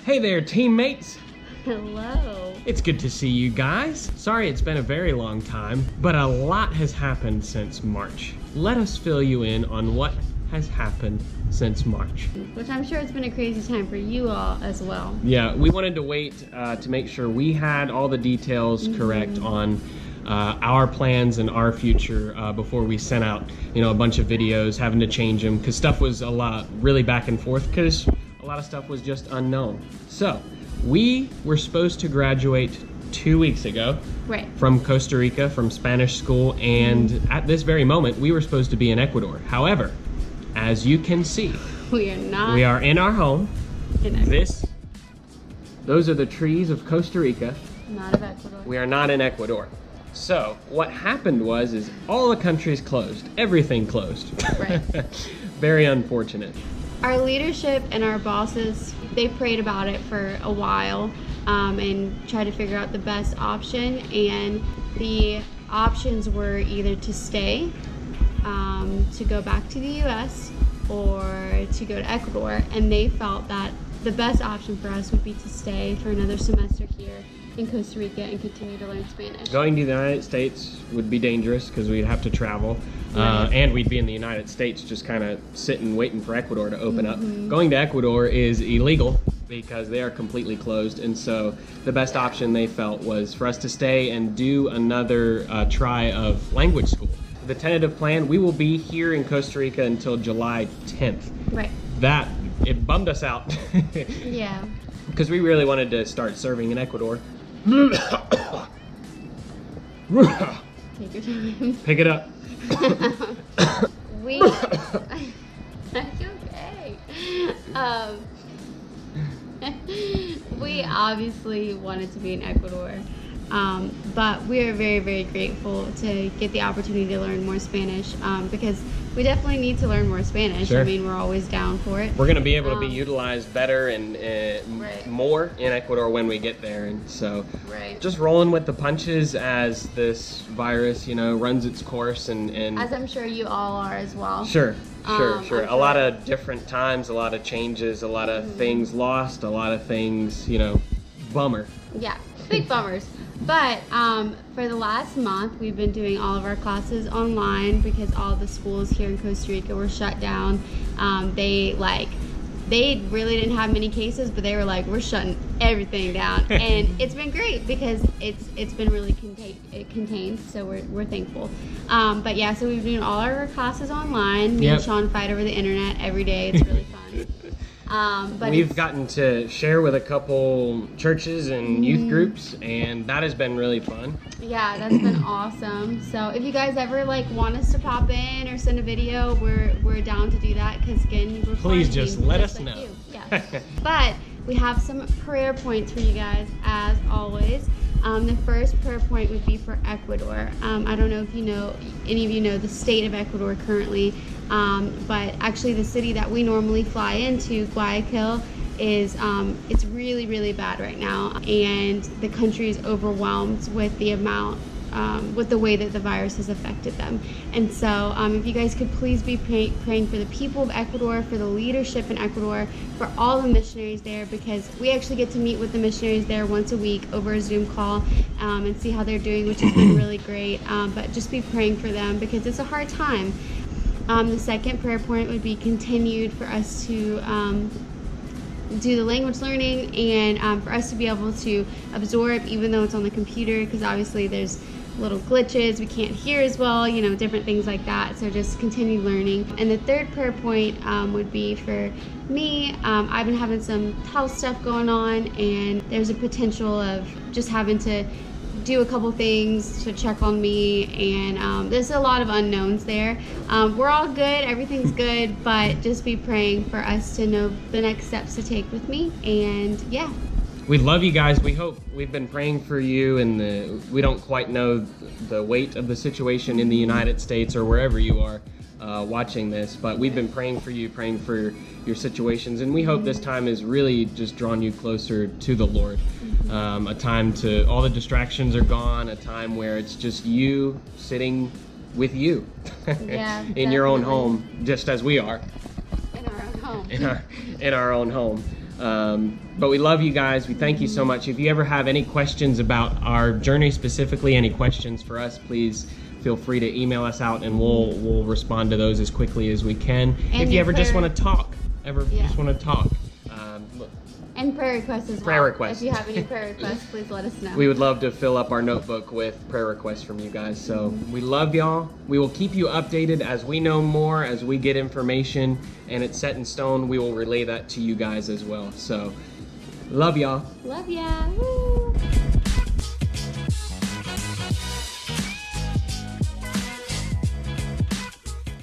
Hey there, teammates. Hello. It's good to see you guys. Sorry it's been a very long time, but a lot has happened since March. Let us fill you in on what has happened since March. Which I'm sure it's been a crazy time for you all as well. Yeah, we wanted to wait to make sure we had all the details correct on our plans and our future before we sent out, a bunch of videos, having to change them because stuff was a lot really back and forth because a lot of stuff was just unknown. So we were supposed to graduate 2 weeks ago from Costa Rica, from Spanish school, and at this very moment we were supposed to be in Ecuador. However, as you can see, we are not. We are in our home. In Ecuador. Those are the trees of Costa Rica. Not of Ecuador. We are not in Ecuador. So what happened is all the countries closed. Everything closed. Right. Very unfortunate. Our leadership and our bosses, they prayed about it for a while and tried to figure out the best option. And the options were either to stay, to go back to the U.S., or to go to Ecuador. And they felt that the best option for us would be to stay for another semester here in Costa Rica and continue to learn Spanish. Going to the United States would be dangerous because we'd have to travel. And we'd be in the United States just kind of sitting waiting for Ecuador to open up. Going to Ecuador is illegal because they are completely closed, and so the best option they felt was for us to stay and do another try of language school. The tentative plan, we will be here in Costa Rica until July 10th. Right. It bummed us out. Yeah. Because we really wanted to start serving in Ecuador. Take your time. Pick it up. That's okay. We obviously wanted to be in Ecuador, but we are very, very grateful to get the opportunity to learn more Spanish because we definitely need to learn more Spanish. Sure. I mean, we're always down for it. We're going to be able to be utilized better and more in Ecuador when we get there, and so just rolling with the punches as this virus, runs its course, and as I'm sure you all are as well. Sure. A lot of different times, a lot of changes, a lot of things lost, a lot of things, bummer. Yeah, big bummers. But for the last month, we've been doing all of our classes online because all the schools here in Costa Rica were shut down. They really didn't have many cases, but they were like, we're shutting everything down. And it's been great because it's been really contained, so we're thankful. But yeah, so we've been doing all our classes online. Me and Sean fight over the internet every day. It's really fun. But we've gotten to share with a couple churches and youth groups, and that has been really fun. Yeah, that's been awesome. So if you guys ever want us to pop in or send a video, we're down to do that because again, we're please just let us know. Yeah. But we have some prayer points for you guys as always. The first prayer point would be for Ecuador. I don't know if any of you know the state of Ecuador currently, but actually the city that we normally fly into, Guayaquil, is it's really, really bad right now, and the country is overwhelmed with the amount, with the way that the virus has affected them. And so if you guys could please be praying for the people of Ecuador, for the leadership in Ecuador, for all the missionaries there, because we actually get to meet with the missionaries there once a week over a Zoom call and see how they're doing, which has been really great. But just be praying for them because it's a hard time. The second prayer point would be continued for us to do the language learning and for us to be able to absorb even though it's on the computer, because obviously there's little glitches, we can't hear as well, different things like that. So just continue learning. And the third prayer point would be for me. I've been having some health stuff going on, and there's a potential of just having to do a couple things to check on me, and there's a lot of unknowns there. We're all good, everything's good, but just be praying for us to know the next steps to take with me. And yeah, we love you guys. We've been praying for you, and we don't quite know the weight of the situation in the United States or wherever you are watching this, but we've been praying for you, praying for your situations, and we hope this time has really just drawn you closer to the Lord. A time to, all the distractions are gone, a time where it's just you sitting with you in your own home, just as we are. In our own home. In our own home. But we love you guys. We thank you so much. If you ever have any questions about our journey specifically, any questions for us, please feel free to email us out, and we'll respond to those as quickly as we can. And if you ever just prayer- want to talk, just want to talk. Look, And prayer requests as well. Prayer requests. If you have any prayer requests, please let us know. we would love to fill up our notebook with prayer requests from you guys. So we love y'all. We will keep you updated as we know more, as we get information, and it's set in stone. We will relay that to you guys as well. So love y'all. Love ya. Woo.